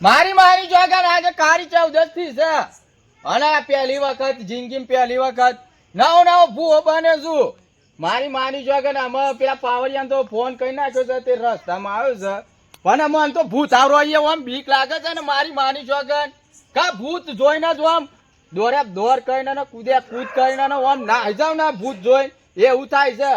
મારી મારી જોગન આજે કારી 14 થી છે અને પહેલી વખત જિંદગી પહેલી વખત નવો ભૂવો બને છું મારી જોગન આમાં પેલા પાવરિયાન તો ફોન કરી નાખ્યો છે તે રસ્તામાં આવ્યો છે પણ મને તો ભૂત આવરો આમ બીક લાગે છે ને મારી જોગન કા ભૂત જોઈને જ આમ દોરે દોર કરીને ને કૂદે કૂદ કરીને ને આમ નાહી જાવ ને ભૂત જોઈને એવું થાય છે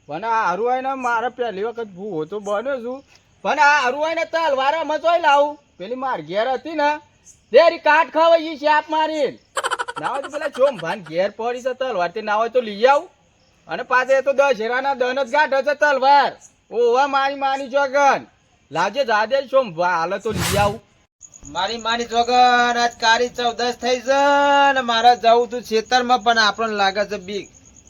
પણ આ હારું આવીને મારે પહેલી વખત ભૂવો તો બન્યો છું પણ આ હારું આવીને તલવારમાં જોઈ લાવું પેલી માર ઘેર હતી ને તેરી કાટ ખવાઈ છે આપ મારી ના હોય તો પેલા ચોમ ભાન ઘેર પડી છે તલવાર તે ના હોય તો લઈ આવું અને પાછે તો 10 હેરાના દન જ ગાંઠો છે તલવાર ઓવા મારી જોગન લાવજે જાદે ચોમ હાલે તો લઈ આવું મારી જોગન આજ કારી 14 થઈ છે ને મારે જવું તું ખેતરમાં પણ આપણને લાગે છે બીક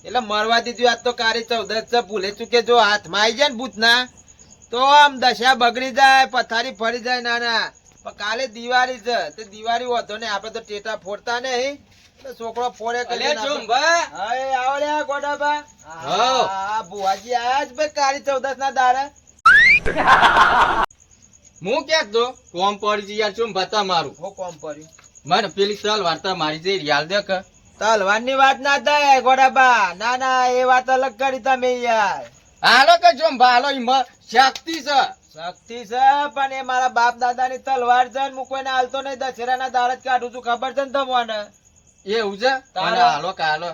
એટલે મરવા દીધું આજ તો કારી 14 છે ભૂલે ચૂકે જો હાથમાં આવી જાય ને ભૂતના તો આમ દશા બગડી જાય પથારી ફરી જાય નાના પણ કાલે દિવાળી છે તે દિવાળી હોતો ને આપડે તો ટેટા ફોડતા નહીં છોકરો ફોડે આવો રે ગોડાબા હા બુવાજી આયા જ ભાઈ કારી 14 ના દાડા હું ક્યાંક દો કોમ પડી યાર ચોમ બતા મારું હો કોમ પડ્યું મને પેલી તલવાર તો મારી જે યાદ દેખ તલવાર ની વાત ના થાય ગોડાબા ના ના એ વાત અલગ કરી તમે યાર હાલો કે ચોમ ભાલો શક્તિ છે શક્તિ છે પણ એ મારા બાપ દાદા ની તલવાર છે હું કોઈને હાલતો નહીં દશેરા ના દાળ જ કાઢું છું ખબર છે ને તમને એવું છે હાલો કાલો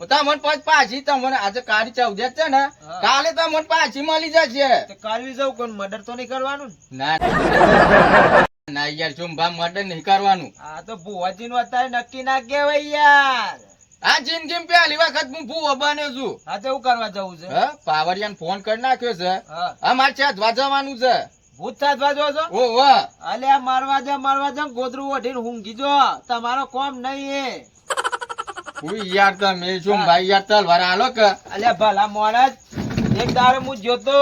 તમને પાછી તમને આજે કાળી 14 છે ને કાલે તમને પાછી મળી જશે કરવી જવું કોણ મર્ડર તો નહીં કરવાનું ના ના યાર ચુંબા મર્ડર નહીં કરવાનું આ તો ભુવાજી નું અત્યારે નક્કી ના કેવાય યાર આ જિંદગી પહેલી વખત હું ભૂવો બન્યો છું હા તો એવું કરવા જવું છે પાવરિયાને ફોન કરી નાખ્યો છે અમારે ચાધવા જવાનું છે ભૂત સાધવા જો છો ઓહો અલે આ મારવા દે ગોદરું ઓઢીને ઊંઘી જો તમારો કોમ નહીં યાર તમે શું ભાઈ યાર તલવાર હાલો કે અલે ભલા મોણસ એક દાડો હું જોતો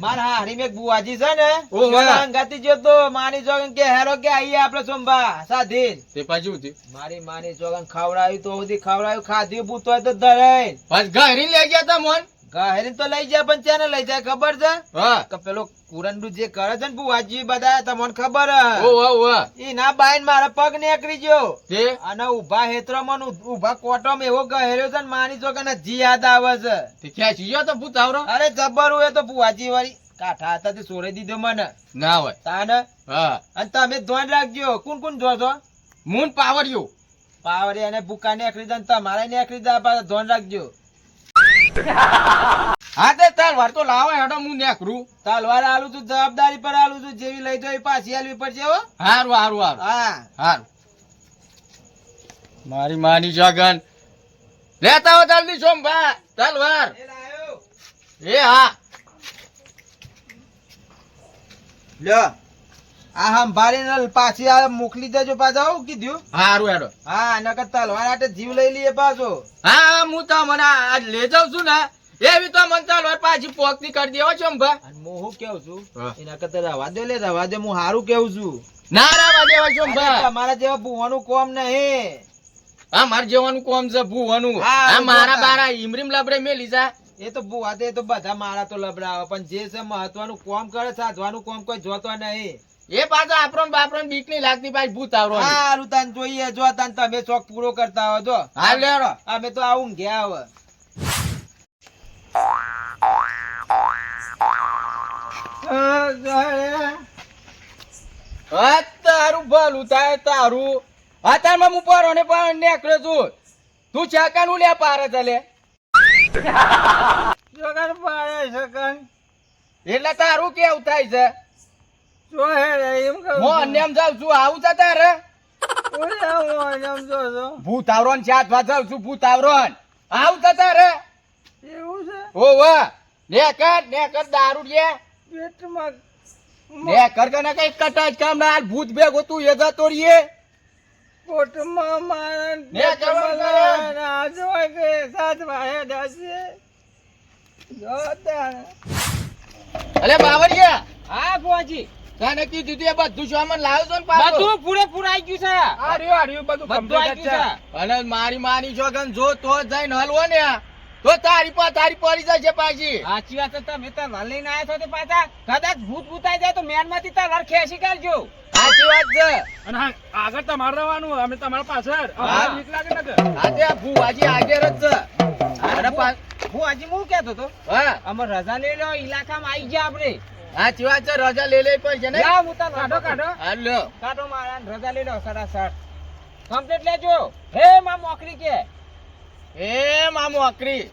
મારા હારી મેં બુવાજી છે ને અંગાતી જોતો માની જોગન કે હેરો કે આઈએ આપડે સોમબા સાધી તે પાછું માની જોગન ખવડાવ્યું તો સુધી ખવડાવ્યું ખાધ્યું ભૂત હોય તો ધરાય બસ ઘરી લઈ ગયા તા મોન ગહેરી તો લઈ જાય પણ ચાને લઈ જાય ખબર છે કે પેલો કુરંડુ જે કરે છે ને બુવાજી બધા તમને ખબર ઈ ના બાઈન મારા પગ નીકળી ગયો અને ઉભા હેત્રમાં ઉભા કોટોમાં એવો ગહેર્યો છે ને માની જોગન જી યાદ આવે છે તે ક્યાં જીયો તો ભૂત આવરો અરે જબર હોય તો બુવાજી વાળી કાઠા હતા તે છોડી દીધો મને ના હોય તાને અને તમે ધ્યાન રાખજો કોણ જો છો મૂન પાવરી અને ભૂકા નીકળી જાય તમારે નીકળી જાય પાછા ધ્યાન રાખજો હા તે તલવાર તો લાવો હેડો હું નેકરું તલવાર આલું છું જવાબદારી પર આલું છું જેવી લઈ જાય પાછી આલવી પડશે હો હારું હા મારી માની જગન લેતા હો જલ્દી સોમભા તલવાર એ હા લ્યો આ હમ ભારી પાછી આ મોકલી દેજો પાછા આવું કીધું હારું હેડો હા નકર તલવાર આટે જીવ લઈ લઈએ પાછો હા હું તો મને આજ લઈ જાઉં છું ને એવી તો મને તલવાર પાછી પોકતી કરી દેવો સોમભા અને હું શું કેવું છું એના કરતા રવા દે હું હારું કેવું છું ના રાવા દેવા સોમભા તમારા જેવા ભૂવાનું કોમ નહીં હા મારે જેવાનું કોમ છે ભૂવાનું આ મારા બારા ઈમરીમ લબડે મેલી જા એ તો ભૂવા તો બધા મારા તો લબડાવે પણ જે છે મહત્વનું કોમ કરે સાધવાનું કોમ કોઈ જોતો નહીં એ પાછો આપણો બીક નહીં લાગતી ભાઈ ભૂત આવરો હારું તાન જોઈએ જો તાન તમે શોખ પૂરો કરતા હો જો હા લેડો અમે તો આવું ગયા હવે તારું ભલું થાય તારું અત્યારમાં હું પરો ને પણ નીકળ્યો છું તું ચાકાનું લે પારે ચાલે એટલે તારું કેવું થાય છે એમ જાઉં છું આવું છે તારે ભૂત આવરો ને ચાતવા જાઉં છું ભૂત આવરો આવું છે તારે એવું છે ઓવા નેકર દારૂ લે પેટમાં નેકર કે કઈ કટાજ કામ ના ભૂત ભેગો તું એ જતો રીએ કોટમાં મારા નેકર આજવા કે સાત વાહે દાસે જોતા અલે બાવરિયા હા બુવાજી કાને કીધું તું એ બધું સામાન લાવ્યો છો ને પાછો બધું પૂરેપૂરું આવી ગયું છે આર્યું બધું કમ્પ્લીટ છે અને મારી માની જોગન જો તો જઈને હલવો ને તો તારી પડી જશે પાછી. સાચી વાત છે. તમે તલવાર લઈને આયા છો તે પાછા કદાચ ભૂત ભૂતાઈ જાય તો મેન માંથી તલવાર ખેંચી કાઢજો. સાચી વાત છે. અને હા, આગળ તમારે રહેવાનું, અમે તમારા પાછળ. હા. બીક લાગે ને કે? આજે આ ભુવાજી આગળ જ છે. અને હું હજી હું કહેતો હતો હા અમે રજા લઈ લો ઇલાકામાં આવી ગયા આપણે. સાચી વાત છે. રજા લઈ લે પણ છે ને. જા હું તને કાઢો હાલો. કાઢો મારા રજા લઈ લો સરાસર કમ્પ્લીટ લેજો. હે માં મોકરી કે એ મામુ અકરી.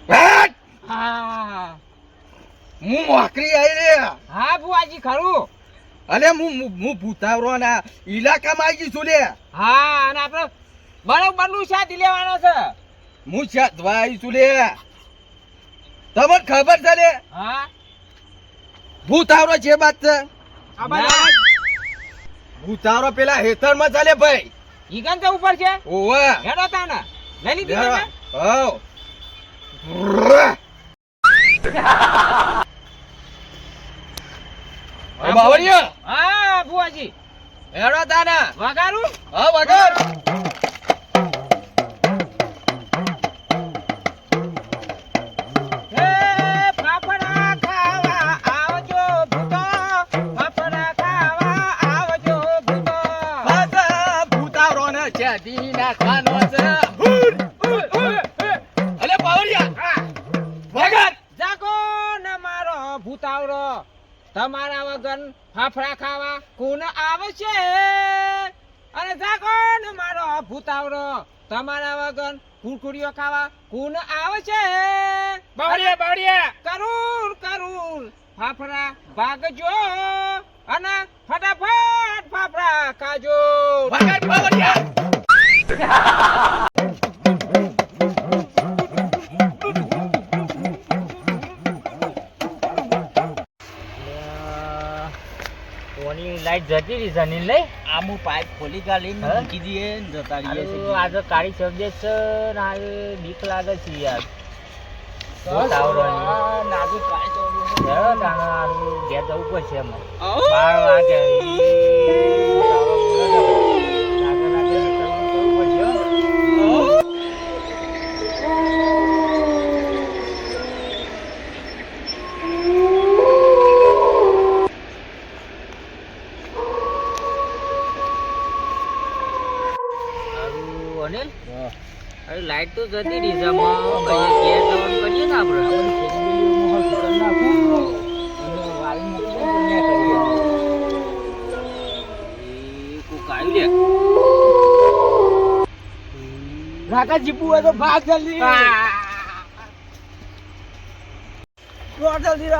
હા હું મોકરી આવી રે. હા બુઆજી ખરું. અલે હું ભૂતાવરો ના ઇલાકામાં આવી છું લે. હા અને આપણે બરોબર નું સાથી લેવાનો છે. હું સાધવા આવી છું લે. તમને ખબર છે ને હા ભૂતાવરો છે બાત છે. આ બાજુ. ભૂતાવરો પેલા હેતરમાં ચાલે ભાઈ. ઈગન તો ઉપર છે. ઓવે. હેડો તાના લઈ લીધી તમે? હાઉ. બાવળિયા. હા બુઆજી હેડો તાના. વગાડું. હા વગર. હે ફાફડા ખાવા આવજો ભૂતો, ફાફડા ખાવા આવજો ભૂતો. પાછા ભૂતાવરો ને છેડી નાખવાનો છે. અલે બાવળિયા. વગર. જાગો ને મારો ભૂતાવરો, તમારા વગર ફાફડા ખાવા કોણ આવશે? અને જાગો ને મારો ભૂતાવરો, તમારા વગર કુરકુરીઓ ખાવા કોણ આવશે? બાવળિયા. કરુણ કરુણ ફાફડા ભાગજો અને ફટાફટ ફાફડા ખાજો. વગર બાવળિયા. કોની લાઈટ જતી રહી છે નીલ લઈ આમુ પાઇપ ખોલી ગાલી હા? મૂકી દઈએ ને જતા રહીએ આજે કાળી શબ્દે છે ને આજે બીક લાગે છે યાર નાજુક કાંઈ તો હેડો તાણે આનું ઘેર જવું પડશે એમાં આવો. 12 વાગે લાગે લાગે જવું પડશે હો. હારું અનિલ અરે લાઈટ તો જતી રહી છે આમાં પછી ઘેર જવાનું કરીએ ને આપણે એ કોક આવ્યું લે રાકા જીપુ હોય તો ભાગ જલ્દી. જલ્દી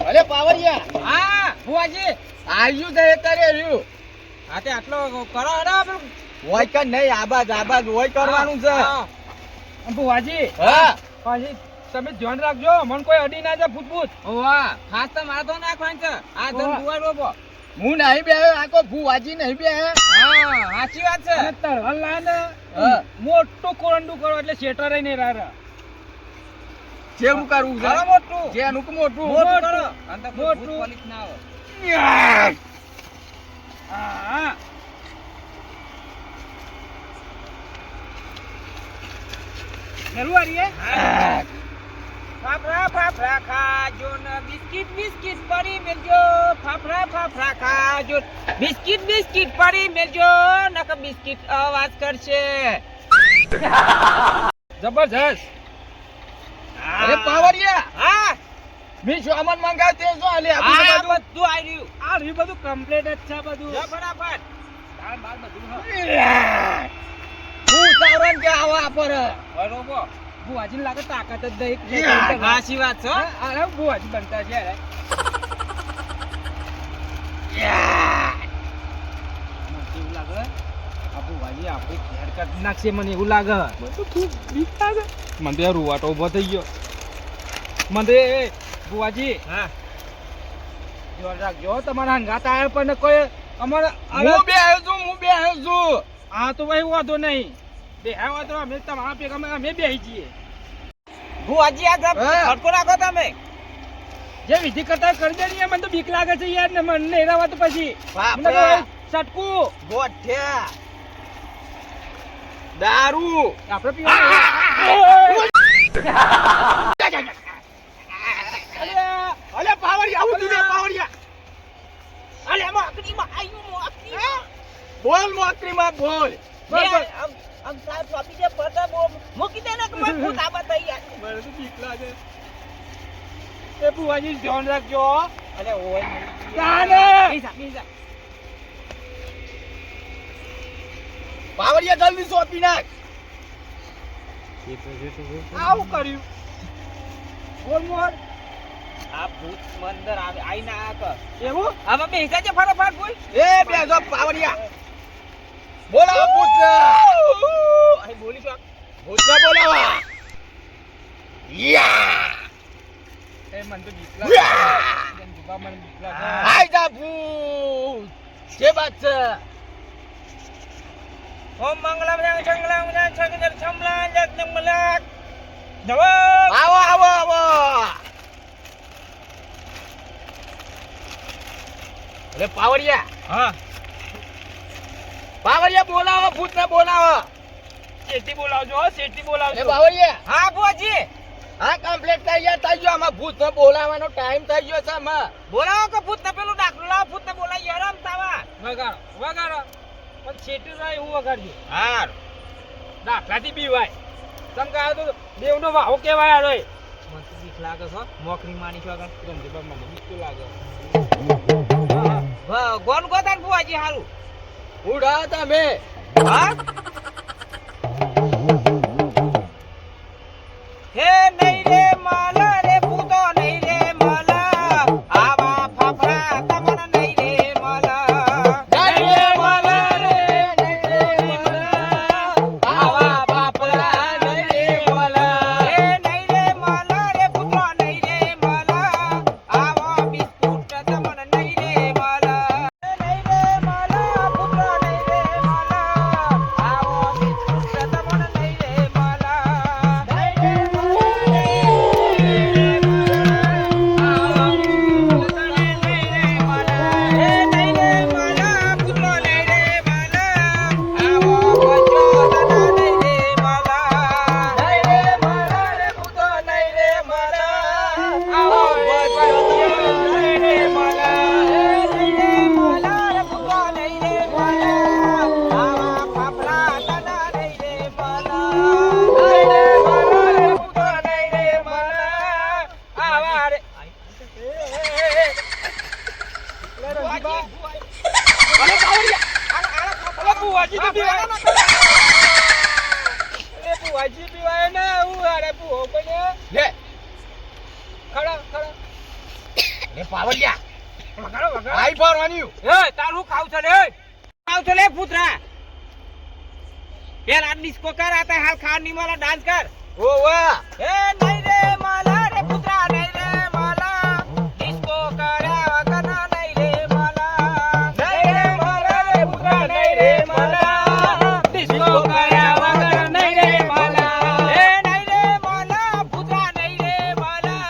અલે પાવરિયા. હા બુઆજી આવ્યું તો એ તારે રહ્યું. હા તે આટલો કરો હેડો આપણે. હોય કે નહીં આબાદ હોય કરવાનું છે. હા. ભુવાજી, હા પાછી તમે ધ્યાન રાખજો, મને કોઈ અડી ના જાય ભૂત. ઓવા ખાસ તો મારે તો નાખવાનું છે. આ ધન ઓવા. બુઆ રોબો. હું નહીં બે આખો ભુવાજી નહીં બે. હા સાચી વાત છે. અને તલવાર લાવે ને હા. મોટું કોરંડું કરો એટલે શેટર નહીં રહે. જેવું કરવું છે. કરો મોટું. જેનું કે મોટું. મોટું કરો. અંદર મોટું. ભૂત પોલીસ ના આવે. હા મેલું આરીએ. ફાફડા ફાફડા ખાજો ને બિસ્કિટ બિસ્કિટ પડી મેલજો. ફાફડા ફાફડા ખાજો. બિસ્કિટ બિસ્કિટ પડી મેલજો નકર બિસ્કિટ અવાજ કરશે. જબરજસ્ત. અરે પાવરિયા. હા મેં સામાન મંગાવ્યો તે શું આલે આ આપી બધું. બધું આવી રહ્યું. આ રહ્યું બધું કમ્પ્લીટ જ છે બધું. જા ફટાફટ. દાળ બાળ બધું હા. હું તારણ કે આવા પર. બરોબર. ભુવાજીને લાગે તાકાત જ નહીં. સાચી વાત છે હો. અરે ભુવાજી બનતા છે અરે. મને એવું લાગે આ ભુવાજી આપણે ઘેર કાઢી નાખશે, મને એવું લાગે. મને તો ખૂબ બીક લાગે. મને તો યાર રૂવાટો ઊભો થઈ ગયો. મને તો એ ભુવાજી હા જોર રાખજો, તમારા હંગાત આવ્યા પણ કોઈ અમારે હું બે આવ્યો છું. હા તો ભાઈ વાંધો નહીં. બે આવ્યા તો અમે તમારા ભેગા અમે બેસી જઈએ. ભુવાજી આ હા. હડકો રાખો તમે. જે વિધિ કરતા કરી દેની મને તો બીક લાગે છે યાર, ને મને નહીં રહેવા તો પછી મને તો બાપરા. સટકું ગોઠ્યા. દારૂ આપણે પીવાનું અલે પાવડિયા આવું તું પાવડિયા અલે મોકરીમાં આયુ મોકરી બોલ મોકરીમાં બોલ આમ સાહેબ ટોપી જે પડતા મૂકી દે ને કે મને ભૂત આવા થઈ યાર મને તો બીક લાગે એ બુવાજી ધ્યાન રાખજો અલે ઓય તાને બીજા પાવડિયા જલ્દી સોંપી નાખ આવું કર્યું બોલ મોર આ ભૂત મંદર આવે આઈ ના આ કર એવું હવે બેસા છે ફટાફટ બોલ એ બેસો પાવડિયા બોલાવો ભૂત અહીં બોલી છો ભૂતને બોલાવા યા એ મન તો બીક યા! લાગે જુબા મને બીક લાગે આઈ જા ભૂત જે બાત છે ઓમ મંગલમ જંગલમ જંગલ છમલા જગમલક નવ આવો આવો આવો અરે પાવડિયા હા પાવડિયા બોલાવો ભૂતને બોલાવો શેઠી બોલાવજો શેઠી એ બોલાવજો પાવડિયા હા બુવાજી હા કમ્પ્લીટ તૈયાર થઈ ગયો આમાં ભૂતને બોલાવવાનો ટાઈમ થઈ ગયો છે આમાં બોલાવો કે ભૂત ને પેલું ડાકલું લાવો ભૂત ને બોલાવી આરામ તાવા વગાડો વગાડો પણ શેઠી રાય હું વગાડજો હાર દાખલાથી બીવાય શંકા તો દેવનો વાહો કહેવાય આરો મને તો બીક લાગે છે મોકરી માની છો આગળ ગમજે બા મને બીક તો લાગે ગોન ગોદાન બુવાજી હારું ઉડાવો તમે હા હે નહીં રે માલા રે પૂતો નહીં રે માલા આવા ફફડા તમને નહીં રે માલા નહીં રે માલા રે નહીં રે માલા આવા બાપરા નહીં રે માલા હે નહીં રે માલા રે પૂતો નહીં રે માલા આવા બિસ્કુટ તમને નહીં રે માલા નહીં રે માલા પૂતો નહીં રે માલા આવા બિસ્કુટ તમને નહીં રે માલા નહીં રે લે લે પાવડિયા આઈ ફોર ઓન યુ તારું ખાવ છે લે ખાવ છે લે પુત્રા પેલા ડિસ્કો કર આતા હાલ ખાન ની માલા ડાન્સ કર ઓ વાહ એ નહીં રે માલા રે પુત્રા નહીં રે માલા ડિસ્કો કર્યા વગર નહીં રે માલા નહીં રે માલા રે પુત્રા નહીં રે માલા ડિસ્કો કર્યા વગર નહીં રે માલા એ નહીં રે માલા પુત્રા નહીં રે માલા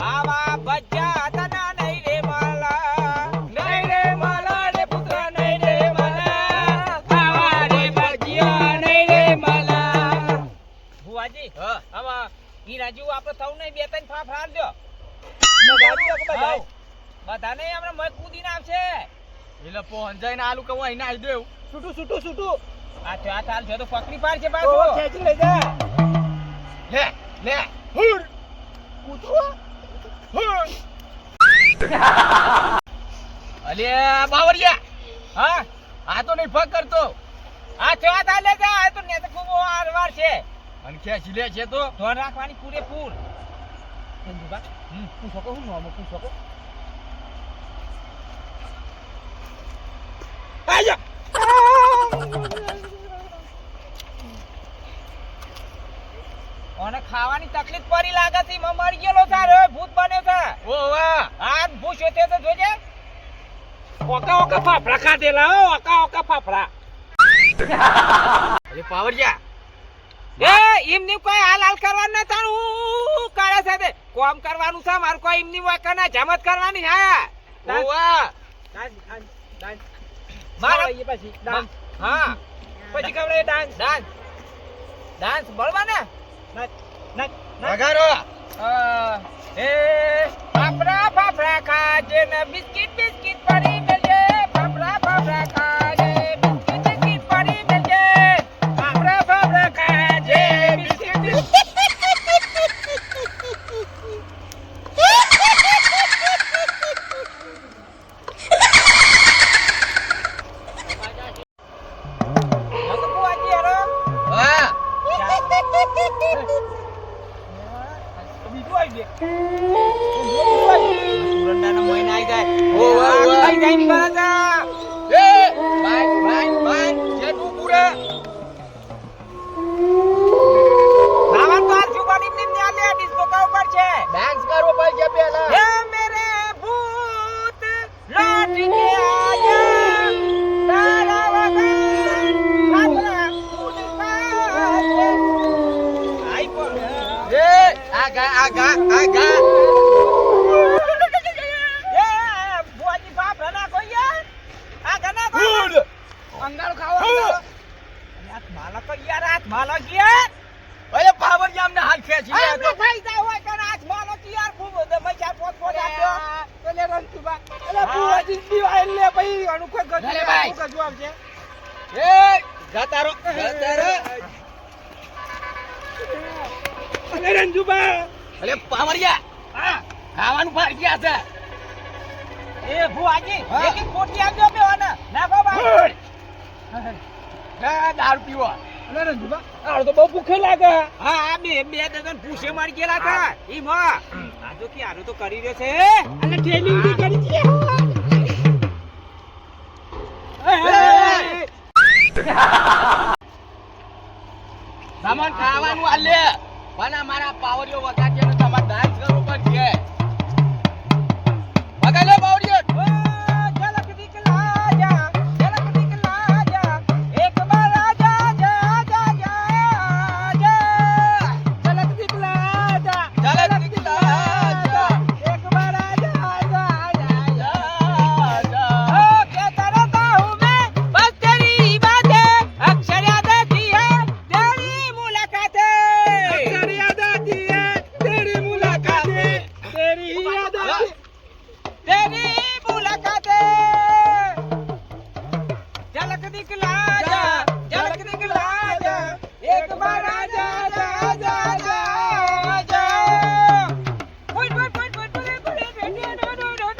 આવા બચ્ચા તના નહીં રે માલા નહીં રે માલા રે પુત્રા નહીં રે માલા આવા રે બચ્ચા નહીં રે માલા ભુવાજી હા આમાં ઈ રાજુ આપણે થવું નહીં બે ત્રણ ફાફ હાલ દો બધા નહીં આપણે મય કૂદીને આવશે એટલે પહોંચાઈને આલુ કહું અહીં આવી દેવ છૂટું છૂટું છૂટું આ તો આ હાલ જો તો પકડી પાડ છે પાછો ખેંચી લઈ જા લે લે હુર કૂતરો હુર અલે બાવરિયા હા આ તો નહીં ફક કરતો આ તો આ લે જા આ તો ને તો ખૂબ વાર છે અને ખેંચી લે છે તો ધોન રાખવાની પૂરેપૂર સંજુબા પૂછો કે હું નોમ પૂછો કે આયા ઓને ખાવાની તકલીફ પડી લાગે છે મ મરી ગયેલો તારો ભૂત બન્યો છે ઓ વાહ આ ભૂસ્યો તે તો જોજે ઓકા ઓકા ફાફડા ખાધેલા હો ઓકા ઓકા ફાફડા અરે પાવરિયા એ એમની કોઈ હાલ હાલ કરવાનું ના તારું કાળા સાથે કોમ કરવાનું છે મારું કોઈ એમની વાકના જમત કરવાની હા ઓ વાહ મારો પછી હા પછી કવડે ડાન્સ ડાન્સ ડાન્સ બોલવા ને વગાડો. એ ફાફડા ફાફડા ખાજે ને બિસ્કિટ બિસ્કિટ પડી મેલજે ફાફડા ફાફડા ખાજે બિસ્કિટ બિસ્કિટ પડી મેલજે ફાફડા ફાફડા ખાજે બિસ્કિટ બિસ્કિટ નકો બુઆજી હેરો હા. બીજું આવી ગયું સુરંડાનો મોઈન આવી જાય ઓ, ઓ, ઓ. આવી જાય ની બરાતા એ બાય જે તું પૂરા. નાવા તો આ જુબાની નિમને આલે ડિસ્કો કા ઉપર છે ડાન્સ કરવો પડશે પહેલા. હે મેરે ભૂત લौट के आजा તારા વગર ખાતરા ઉડકા આઈ પર એ આ ગા એ બુઆજી બાપ રના કોઈ યાર આ ગના કોઈ અંગાળ ખાવા હાથ માલક યાર હાથ માલક યાર અરે પાવરિયા અમને હાલ ખેંચી લે આ તો. થઈ જાય હોય કે હાથ માલક યાર ખૂબ દમે ચાર પોત પોત આપ્યો એટલે રંતુબા એટલે બુઆજી દીવાય લે ભાઈ અનુ કોઈ ગજુ અરે ભાઈ. ગજુ આવશે એ ગાતારો. અરે રંજુબા અરે પાવરિયા હા ખાવાનું ફાડી ગયા છે. એ બુઆજી એક એક કોટી આપજો બે વાના નાખો ભાઈ દારૂ પીવા. અરે રંજુબા આ તો બહુ ભૂખે લાગે હા આ બે ડઝન પૂછે મારી ગયેલા હતા ઈ માં આ તો કે આરો તો કરી રહ્યો છે અને ઠેલી ઉડી કરી છે સામાન ખાવાનું હાલ લે. પણ અમારા પાવરિયો વગાડ્યા ને તમારે ડાન્સ કરવો પડશે. વગાડ લે પાવરિયો. ઝલક દિખલા જા ઝલક દિખલા જા એક બાર આજા જા જા જા જા ઝલક દિખલા જા ઝલક દિખલા જા એક બાર આજા જા જા જા. ओ क्या तरता हूँ मैं बस तेरी बातें अक्सर याद आती है तेरी मुलाकातें अक्सर याद आती है तेरी मुलाकातें तेरी याद आती तेरी मुलाकातें झलक दिखला जा झलक दिखला जा एक बार आजा जा जा जा जा ओए ओए ओए ओए ओए ओए